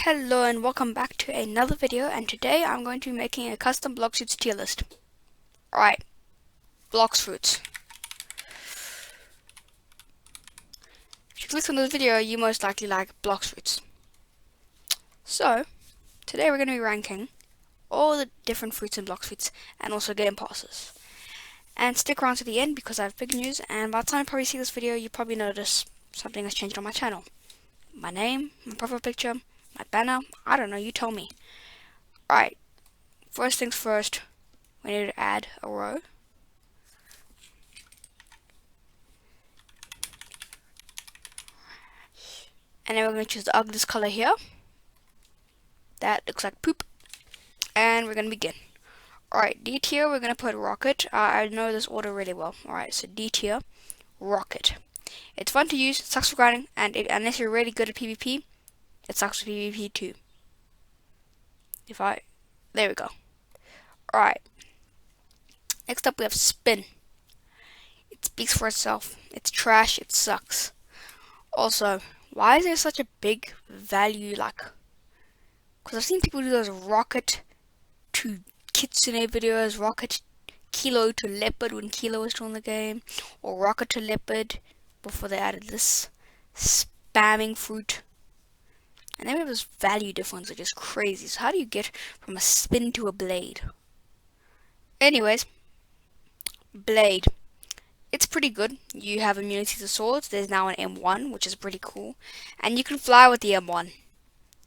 Hello and welcome back to another video, and today I'm going to be making a custom Blox fruits tier list. Alright, Blox fruits. If you click on this video, you most likely like Blox fruits. So, today we're going to be ranking all the different fruits in Blox fruits and also Gamepases. And stick around to the end because I have big news, and by the time you probably see this video, you probably notice something has changed on my channel. My name, my profile picture, my banner, I don't know, you tell me. Alright, first things first, we need to add a row. And then we're going to choose the ugliest color here. That looks like poop. And we're going to begin. Alright, D tier, we're going to put rocket. I know this order really well. Alright, so D tier, rocket. It's fun to use, it sucks for grinding, and unless you're really good at PvP, it sucks for PvP too. There we go. Alright. Next up we have spin. It speaks for itself. It's trash, it sucks. Also, why is there such a big value, because I've seen people do those rocket to kitsune videos, rocket kilo to leopard when kilo was still in the game, or rocket to leopard before they added this spamming fruit. And then we have this value difference, which is crazy. So how do you get from a spin to a blade? Anyways, blade. It's pretty good. You have immunity to swords. There's now an M1, which is pretty cool. And you can fly with the M1.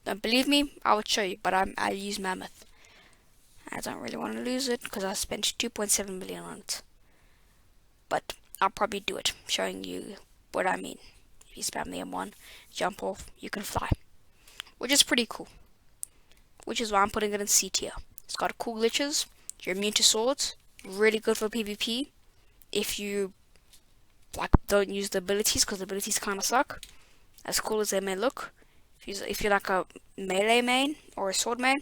Don't believe me? I would show you, but I use Mammoth. I don't really want to lose it because I spent 2.7 million on it. But I'll probably do it, showing you what I mean. If you spam the M1, jump off, you can fly. Which is pretty cool. Which is why I'm putting it in C tier. It's got cool glitches. You're immune to swords. Really good for PvP. If you don't use the abilities, because the abilities kind of suck. As cool as they may look. If you're like a melee main or a sword main,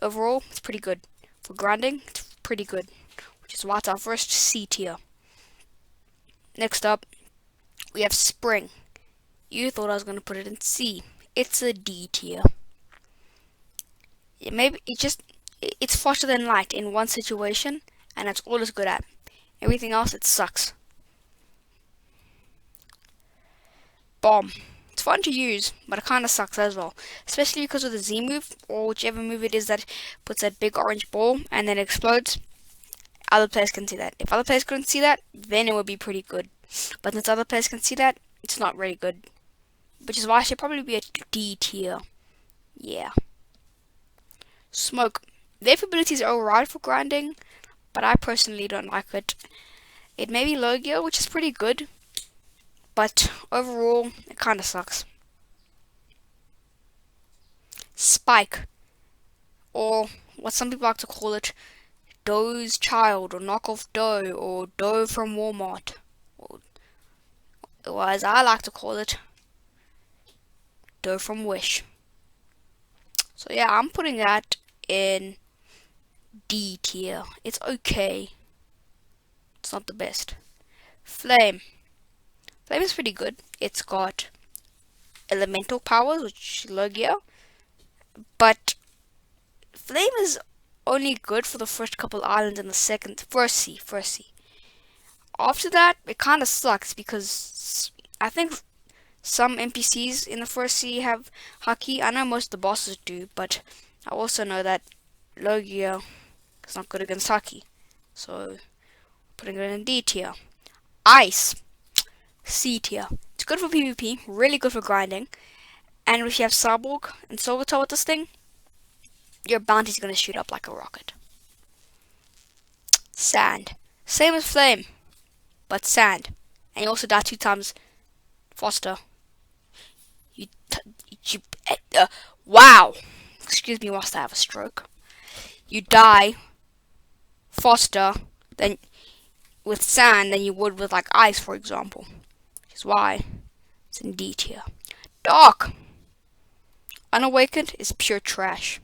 overall it's pretty good. For grinding, it's pretty good. Which is why it's our first C tier. Next up, we have spring. You thought I was going to put it in C. It's a D tier. It's faster than light in one situation, and that's all it's good at. Everything else, it sucks. Bomb. It's fun to use, but it kind of sucks as well. Especially because of the Z move, or whichever move it is that puts that big orange ball and then explodes. Other players can see that. If other players couldn't see that, then it would be pretty good. But since other players can see that, it's not really good. Which is why I should probably be a D tier. Yeah. Smoke. Their abilities are alright for grinding, but I personally don't like it. It may be low gear, which is pretty good, but overall, it kind of sucks. Spike, or what some people like to call it, Dough's Child, or Knockoff Dough, or Dough from Walmart, or as I like to call it, Dough from Wish. So yeah, I'm putting that in D tier. It's okay. It's not the best. Flame. Flame is pretty good. It's got elemental powers, which is low gear. But Flame is only good for the first couple islands and the first sea. After that, it kind of sucks because I think some NPCs in the first sea have haki. I know most of the bosses do, but I also know that low gear is not good against haki. So, putting it in D tier. Ice. C tier. It's good for PvP, really good for grinding. And if you have Cyborg and Silvertail with this thing, your bounty's gonna shoot up like a rocket. Sand. Same as Flame, but sand. And you also die 2 times faster. Wow! Excuse me whilst I have a stroke. You die faster than with sand than you would with like ice, for example. Which is why it's in D tier. Dark. Unawakened is pure trash.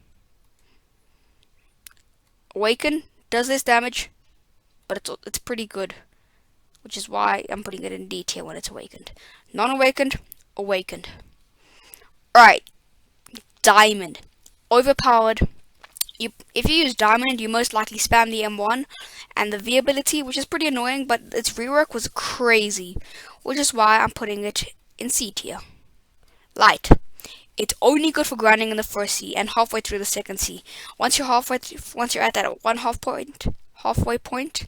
Awakened does less damage, but it's pretty good. Which is why I'm putting it in D tier when it's awakened. Non-awakened, awakened. Alright. Diamond. Overpowered. If you use Diamond, you most likely spam the M1 and the V ability, which is pretty annoying, but its rework was crazy, which is why I'm putting it in C tier. Light. It's only good for grinding in the first C and halfway through the second C. Once you're at that halfway point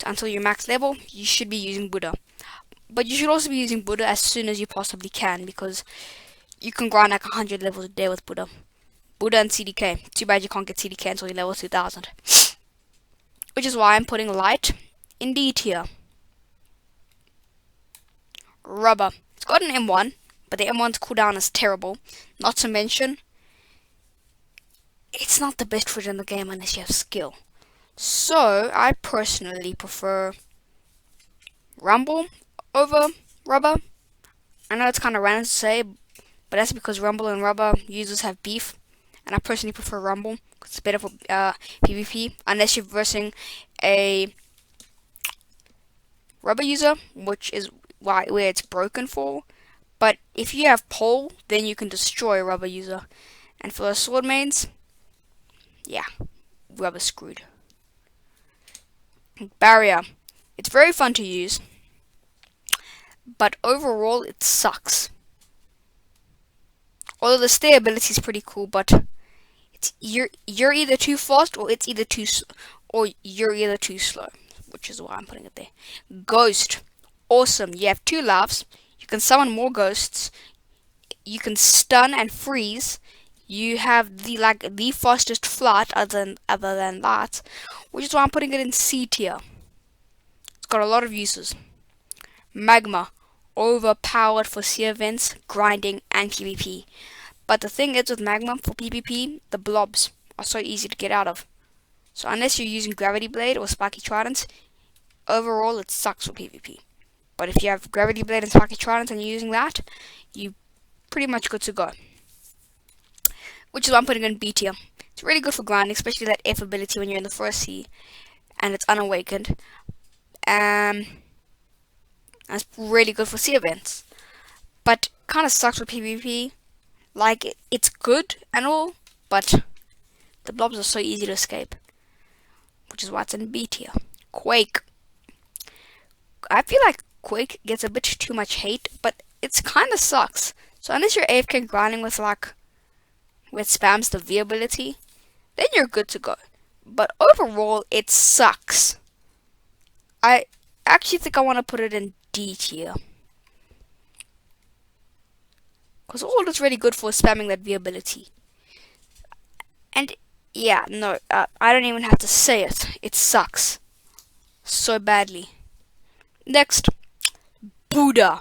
until your max level, you should be using Buddha. But you should also be using Buddha as soon as you possibly can, because you can grind like 100 levels a day with Buddha. Buddha and CDK. Too bad you can't get CDK until you level 2000. Which is why I'm putting Light in D tier. Rubber. It's got an M1, but the M1's cooldown is terrible. Not to mention, it's not the best fruit in the game unless you have skill. So, I personally prefer Rumble over Rubber. I know it's kind of random to say, but that's because Rumble and Rubber users have beef. And I personally prefer Rumble, because it's better for PvP, unless you're versing a Rubber user, which is where it's broken for. But if you have Pole, then you can destroy a Rubber user. And for the sword mains, yeah, Rubber's screwed. Barrier. It's very fun to use, but overall it sucks. Although the stay ability is pretty cool, but you're either too fast or you're either too slow, which is why I'm putting it there. Ghost. Awesome. You have 2 lives. You can summon more ghosts. You can stun and freeze. You have the fastest flight other than that, which is why I'm putting it in C tier. It's got a lot of uses. Magma. Overpowered for C events, grinding, and PvP. But the thing is with Magma, for PvP, the blobs are so easy to get out of. So unless you're using Gravity Blade or Spiky Tridents, overall it sucks for PvP. But if you have Gravity Blade and Spiky Tridents and you're using that, you're pretty much good to go. Which is why I'm putting it in B tier. It's really good for grinding, especially that F ability when you're in the first C and it's unawakened. That's really good for C events. But kind of sucks for PvP. Like, it's good and all, but the blobs are so easy to escape. Which is why it's in B tier. Quake. I feel like Quake gets a bit too much hate, but it's kind of sucks. So unless you're AFK grinding with it spams the V ability, then you're good to go. But overall, it sucks. I actually think I want to put it in D tier. Because all it's really good for is spamming that V ability. And yeah, no, I don't even have to say it. It sucks. So badly. Next, Buddha.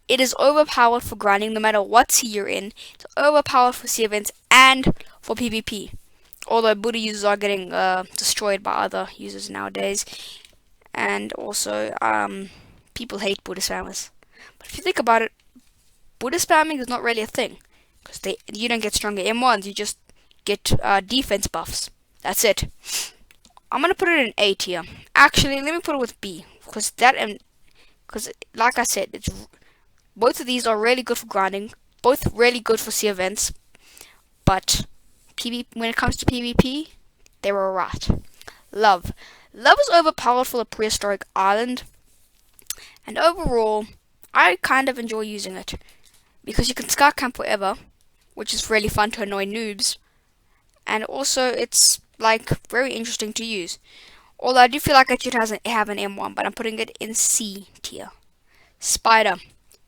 It is overpowered for grinding no matter what C you're in. It's overpowered for C events and for PvP. Although Buddha users are getting destroyed by other users nowadays. And also, people hate Buddha spammers. But if you think about it, Buddha spamming is not really a thing. Because you don't get stronger M1s, you just get defense buffs. That's it. I'm going to put it in A tier. Actually, let me put it with B. Because like I said, both of these are really good for grinding. Both really good for C events. But when it comes to PvP, they were a rat. Love. Love is overpowered for the prehistoric island. And overall, I kind of enjoy using it. Because you can scout camp forever, which is really fun to annoy noobs. And also, it's very interesting to use. Although I do feel like it should have an M1, but I'm putting it in C tier. Spider.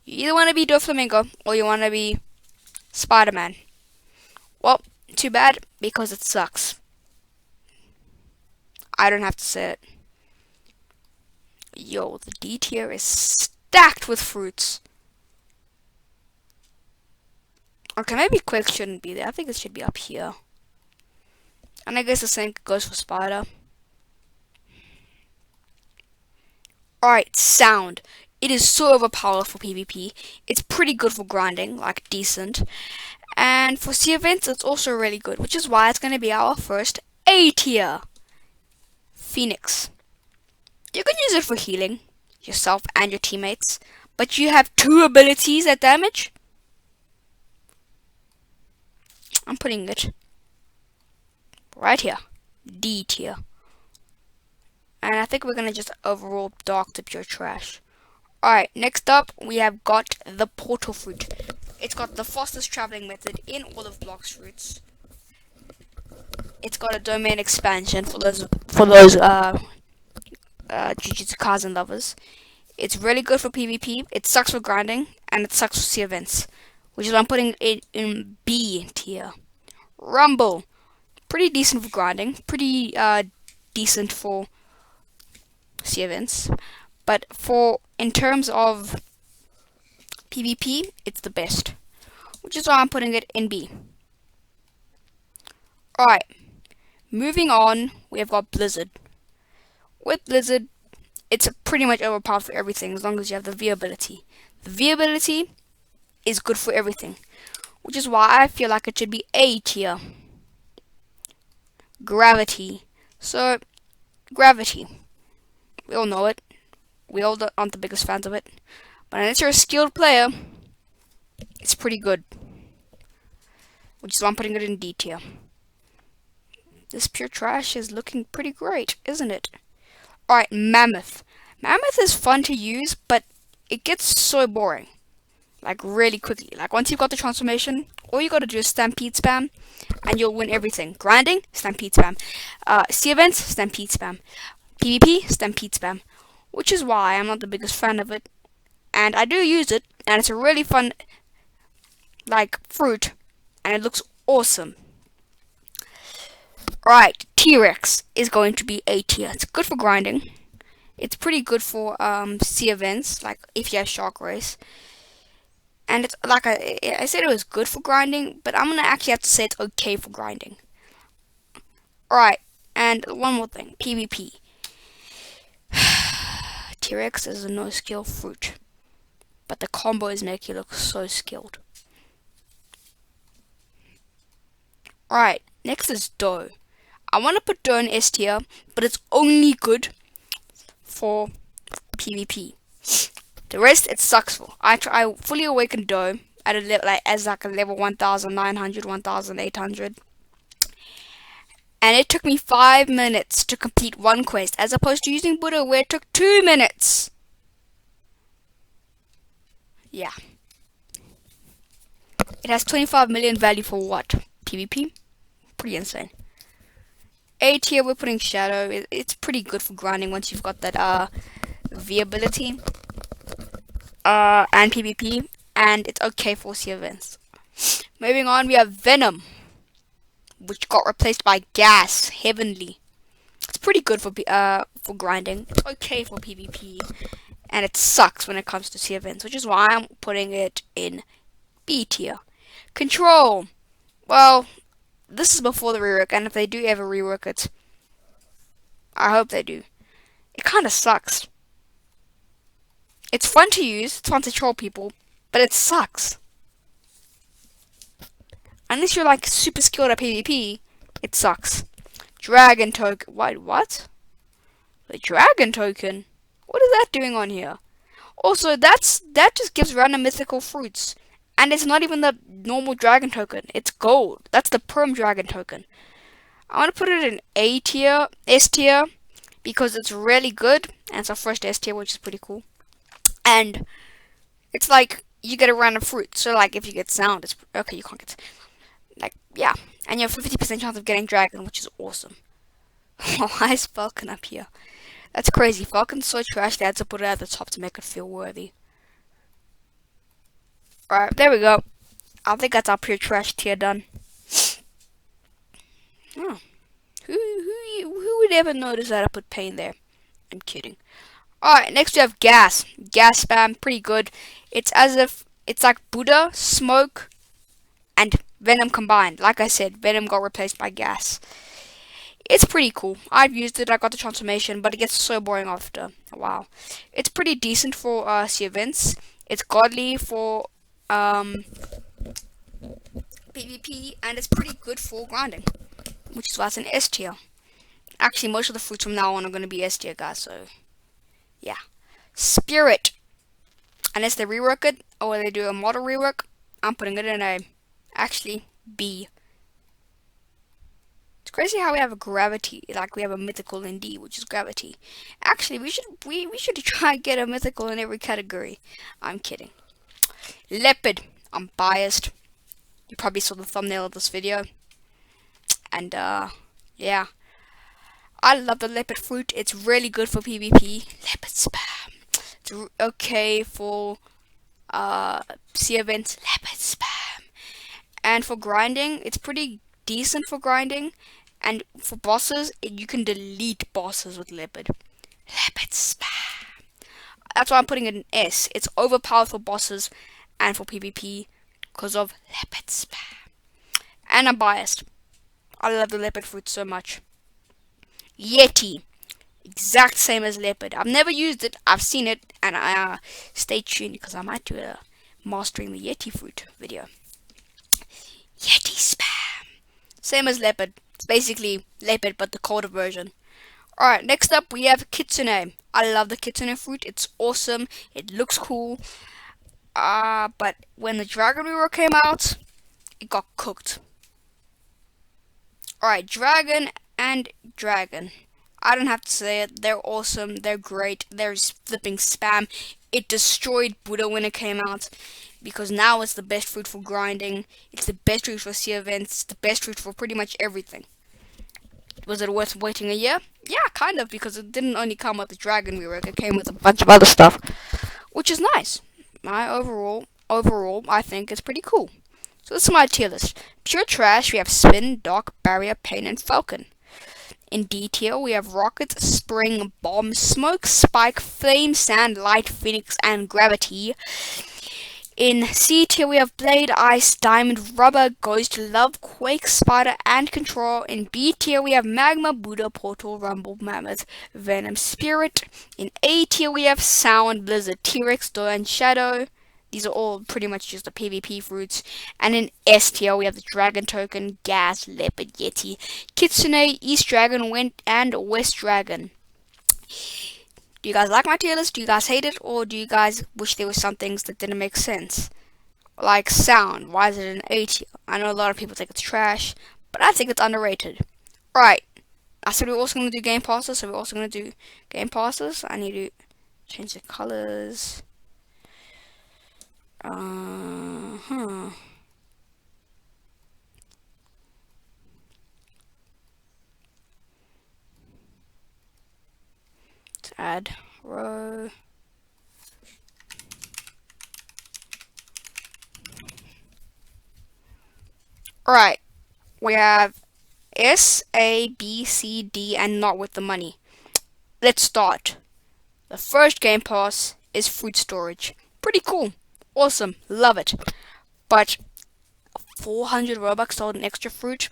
You either want to be Doflamingo or you want to be Spider-Man. Well, too bad, because it sucks. I don't have to say it. Yo, the D tier is stacked with fruits. Okay, maybe Quake shouldn't be there. I think it should be up here. And I guess the same goes for Spider. Alright, Sound. It is so overpowered for PvP. It's pretty good for grinding, decent. And for C events, it's also really good, which is why it's going to be our first A tier. Phoenix. You can use it for healing yourself and your teammates, but you have 2 abilities that damage. I'm putting it right here, D tier. And I think we're gonna just overall dark to pure trash. Alright, next up we have got the portal fruit. It's got the fastest traveling method in all of Blox fruits. It's got a domain expansion for those Jujutsu Kaisen lovers. It's really good for PvP. It sucks for grinding, and it sucks for sea events, which is why I'm putting it in B tier. Rumble, pretty decent for grinding, pretty decent for sea events, but in terms of PvP, it's the best, which is why I'm putting it in B. Alright, moving on, we have got Blizzard. With Blizzard, it's pretty much overpowered for everything as long as you have the V ability. The V ability is good for everything, which is why I feel like it should be A tier. Gravity. So, Gravity. We all know it. We all aren't the biggest fans of it. But unless you're a skilled player, it's pretty good. Which is why I'm putting it in D tier. This pure trash is looking pretty great, isn't it? Alright, Mammoth. Mammoth is fun to use, but it gets so boring. Like, really quickly. Like, once you've got the transformation, all you gotta do is Stampede spam, and you'll win everything. Grinding, Stampede spam. Sea events, Stampede spam. PvP, Stampede spam. Which is why I'm not the biggest fan of it. And I do use it, and it's a really fun, like, fruit, and it looks awesome. Right, T-Rex is going to be A tier. It's good for grinding. It's pretty good for sea events, like if you have Shark Race. And it's like I said, it was good for grinding, but I'm gonna actually have to say it's okay for grinding. Alright, and one more thing, PvP. T-Rex is a no skill fruit, but the combos make you look so skilled. Alright, next is Doe. I want to put Doe in S tier, but it's only good for PvP. The rest, it sucks for. I fully awakened Doe at as a level 1900, 1800. And it took me 5 minutes to complete one quest, as opposed to using Buddha where it took 2 minutes. Yeah. It has 25 million value for what? PvP? Pretty insane. A tier, we're putting Shadow. It's pretty good for grinding once you've got that V ability. And PvP. And it's okay for sea events. Moving on, we have Venom, which got replaced by Gas. Heavenly. It's pretty good for grinding. It's okay for PvP. And it sucks when it comes to sea events, which is why I'm putting it in B tier. Control. Well, this is before the rework, and if they do ever rework it, I hope they do. It kind of sucks. It's fun to use, it's fun to troll people, but it sucks. Unless you're like super skilled at PvP, it sucks. Dragon token. Wait, what? The dragon token? What is that doing on here? Also, that just gives random mythical fruits. And it's not even the normal dragon token. It's gold. That's the perm dragon token. I want to put it in A tier, S tier, because it's really good. And it's our first S tier, which is pretty cool. And it's like, you get a random fruit. So like, if you get sound, it's, okay, you can't get, like, yeah. And you have 50% chance of getting dragon, which is awesome. Why is Falcon up here? That's crazy. Falcon's so trash, they had to put it at the top to make it feel worthy. Alright, there we go. I think that's our pure trash tier done. Oh. Who would ever notice that I put pain there? I'm kidding. Alright, next we have Gas. Gas spam, pretty good. It's as if it's like Buddha, Smoke, and Venom combined. Like I said, Venom got replaced by Gas. It's pretty cool. I've used it, I got the transformation, but it gets so boring after a while. It's pretty decent for sea events. It's godly for PvP, and it's pretty good for grinding, which is why it's an S tier. Actually, most of the fruits from now on are going to be S tier, guys, so yeah. Spirit. Unless they rework it, or they do a model rework, I'm putting it in A. Actually, B. crazy how we have a gravity, like we have a mythical in D, which is gravity. Actually, we should try and get a mythical in every category. I'm kidding. Leopard. I'm biased. You probably saw the thumbnail of this video. And yeah. I love the leopard fruit. It's really good for PvP. Leopard spam. It's okay for sea events. Leopard spam. And for grinding, it's pretty decent for grinding. And for bosses, you can delete bosses with leopard. Leopard spam. That's why I'm putting it in S. It's overpowered for bosses and for PvP because of leopard spam. And I'm biased. I love the leopard fruit so much. Yeti. Exact same as leopard. I've never used it. I've seen it. And I stay tuned because I might do a mastering the Yeti fruit video. Yeti spam. Same as leopard. It's basically leopard but the colder version. Alright, next up we have kitsune. I love the kitsune fruit. It's awesome. It looks cool. But when the dragon reroll came out, it got cooked. Alright, dragon and dragon. I don't have to say it. They're awesome. They're great. They're flipping spam. It destroyed Buddha when it came out. Because now it's the best fruit for grinding. It's the best fruit for sea events. It's the best fruit for pretty much everything. Was it worth waiting a year? Yeah, kind of. Because it didn't only come with the dragon rework. It came with a bunch of other stuff. Which is nice. My overall, I think it's pretty cool. So this is my tier list. Pure trash, we have Spin, Dark, Barrier, Pain, and Falcon. In D tier, we have Rocket, Spring, Bomb, Smoke, Spike, Flame, Sand, Light, Phoenix, and Gravity. In C tier, we have Blade, Ice, Diamond, Rubber, Ghost, Love, Quake, Spider, and Control. In B tier, we have Magma, Buddha, Portal, Rumble, Mammoth, Venom, Spirit. In A tier, we have Sound, Blizzard, T-Rex, Door, and Shadow. These are all pretty much just the PvP fruits. And in S tier, we have the Dragon Token, Gas, Leopard, Yeti, Kitsune, East Dragon, and West Dragon. Do you guys like my tier list? Do you guys hate it? Or do you guys wish there were some things that didn't make sense? Like Sound. Why is it an A tier? I know a lot of people think it's trash, but I think it's underrated. Right. I said we're also going to do Game Passes, so we're also going to do Game Passes. I need to change the colors. Let's add row. Alright, we have S, A, B, C, D, and not with the money. Let's start. The first Game Pass is Fruit Storage. Pretty cool. Awesome. Love it. But 400 Robux sold an extra fruit.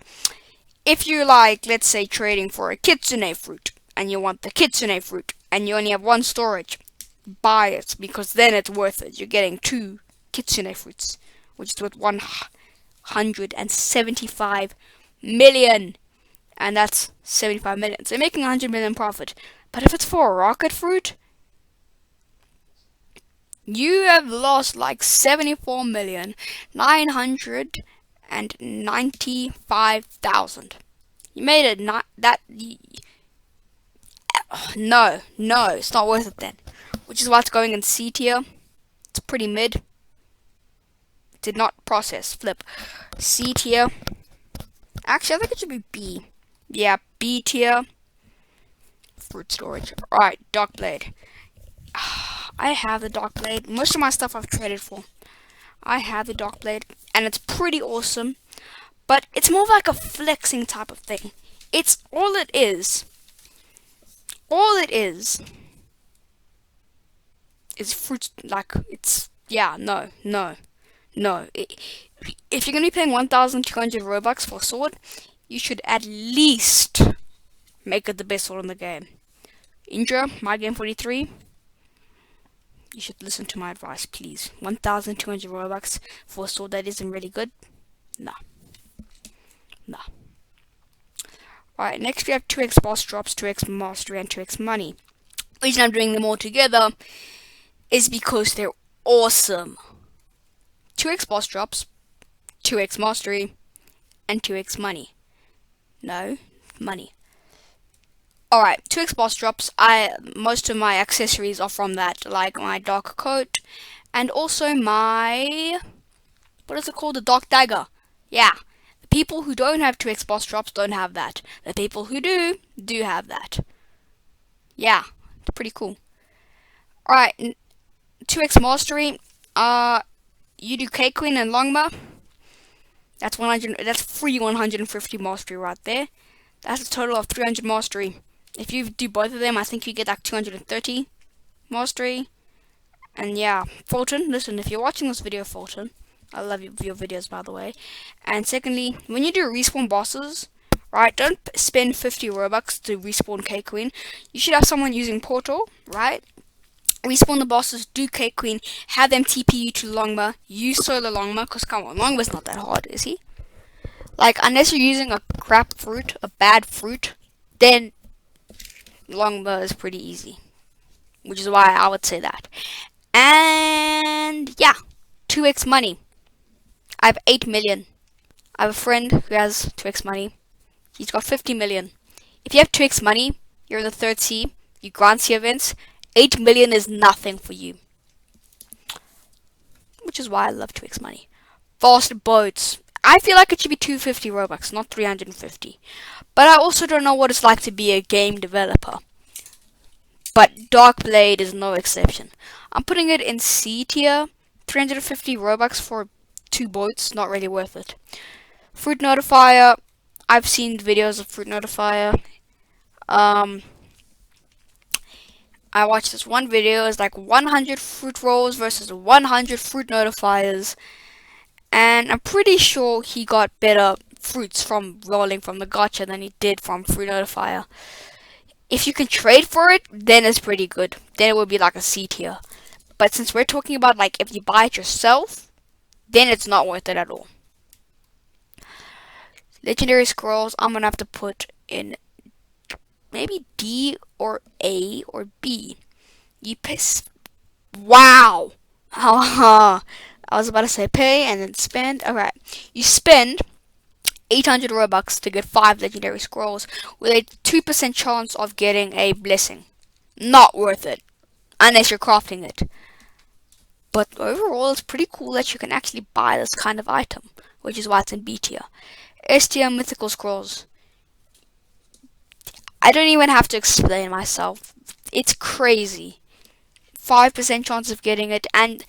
If you're like, let's say, trading for a kitsune fruit, and you want the kitsune fruit, and you only have one storage, buy it, because then it's worth it. You're getting 2 kitsune fruits, which is worth 175 million. And that's 75 million. So you're making 100 million profit. But if it's for a rocket fruit, you have lost like 74,995,000. You made it not that. No, it's not worth it then. Which is why it's going in C tier. It's pretty mid. Did not process. Flip. C tier. Actually, I think it should be B. Yeah, B tier. Fruit storage. Alright, Dark Blade. I have the Dark Blade. Most of my stuff I've traded for. I have the Dark Blade, and it's pretty awesome. But it's more like a flexing type of thing. It's all it is. All it is fruit. Like it's no. If you're gonna be paying 1,200 Robux for a sword, you should at least make it the best sword in the game. Indra, my game 43. You should listen to my advice, please. 1,200 Robux for a sword that isn't really good? No. Alright, next we have 2x boss drops, 2x mastery, and 2x money. The reason I'm doing them all together is because they're awesome. 2x boss drops, 2x mastery, and 2x money. No, money. Alright, 2x boss drops. Most of my accessories are from that, like my dark coat and also my, what is it called? The dark dagger. Yeah. The people who don't have 2x boss drops don't have that. The people who do have that. Yeah, it's pretty cool. Alright, 2x mastery. You do K Queen and Longma. That's 100. That's free 150 mastery right there. That's a total of 300 mastery. If you do both of them, I think you get like 230 mastery. And yeah, Fulton, listen, if you're watching this video, Fulton, I love your videos, by the way. And secondly, when you do respawn bosses, right, don't spend 50 Robux to respawn K Queen. You should have someone using Portal, right? Respawn the bosses, do K Queen, have them TP you to Longma, use solo Longma, because come on, Longma's not that hard, is he? Like, unless you're using a crap fruit, a bad fruit, then Longma is pretty easy. Which is why I would say that. And yeah, 2x money. I have 8 million. I have a friend who has 2x money. He's got 50 million. If you have 2x money, you're in the 3rd C, you grant C events, 8 million is nothing for you. Which is why I love 2x money. Fast boats. I feel like it should be 250 Robux, not 350. But I also don't know what it's like to be a game developer. But Dark Blade is no exception. I'm putting it in C tier. 350 Robux for 2 boats, not really worth it. Fruit Notifier. I've seen videos of Fruit Notifier. I watched this one video. It's like 100 fruit rolls versus 100 fruit notifiers. And I'm pretty sure he got better fruits from rolling from the gacha than he did from fruit notifier. If you can trade for it, then it's pretty good. Then it would be like a C tier. But since we're talking about like if you buy it yourself, then it's not worth it at all. Legendary scrolls, I'm gonna have to put in maybe D or A or B. You piss. Wow. I was about to say pay and then spend. Alright. You spend 800 Robux to get 5 legendary scrolls with a 2% chance of getting a blessing. Not worth it. Unless you're crafting it. But overall, it's pretty cool that you can actually buy this kind of item. Which is why it's in B tier. S tier mythical scrolls. I don't even have to explain myself. It's crazy. 5% chance of getting it, and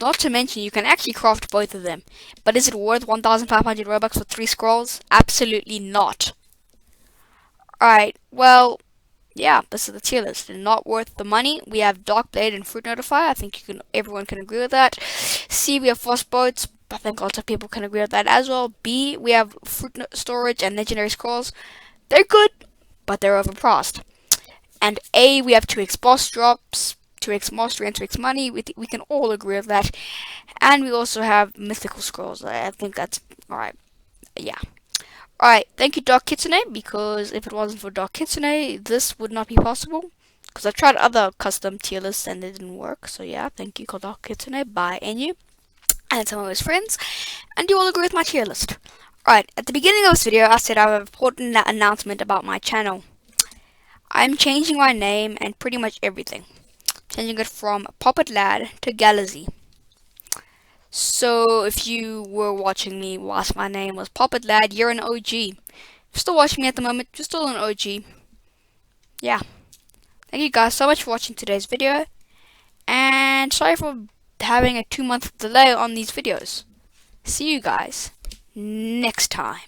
not to mention you can actually craft both of them. But is it worth 1,500 Robux for 3 scrolls? Absolutely not. Alright, well, yeah, this is the tier list. They're not worth the money. We have Dark Blade and Fruit Notifier. I think everyone can agree with that. C, we have Fast Boats. I think lots of people can agree with that as well. B, we have Fruit Storage and Legendary Scrolls. They're good, but they're overpriced. And A, we have 2x boss drops, 2x mastery, and 2x money. We can all agree with that. And we also have mythical scrolls. I think that's alright. Yeah. Alright, thank you Dark Kitsune, because if it wasn't for Dark Kitsune, this would not be possible. Because I tried other custom tier lists and they didn't work. So yeah, thank you Dark Kitsune, bye Enu, and some of his friends. And you all agree with my tier list. Alright, at the beginning of this video, I said I have an important announcement about my channel. I'm changing my name and pretty much everything. Changing it from Puppet Lad to Galaxy. So, if you were watching me whilst my name was Puppet Lad, you're an OG. If you're still watching me at the moment, you're still an OG. Yeah. Thank you guys so much for watching today's video. And sorry for having a 2-month delay on these videos. See you guys next time.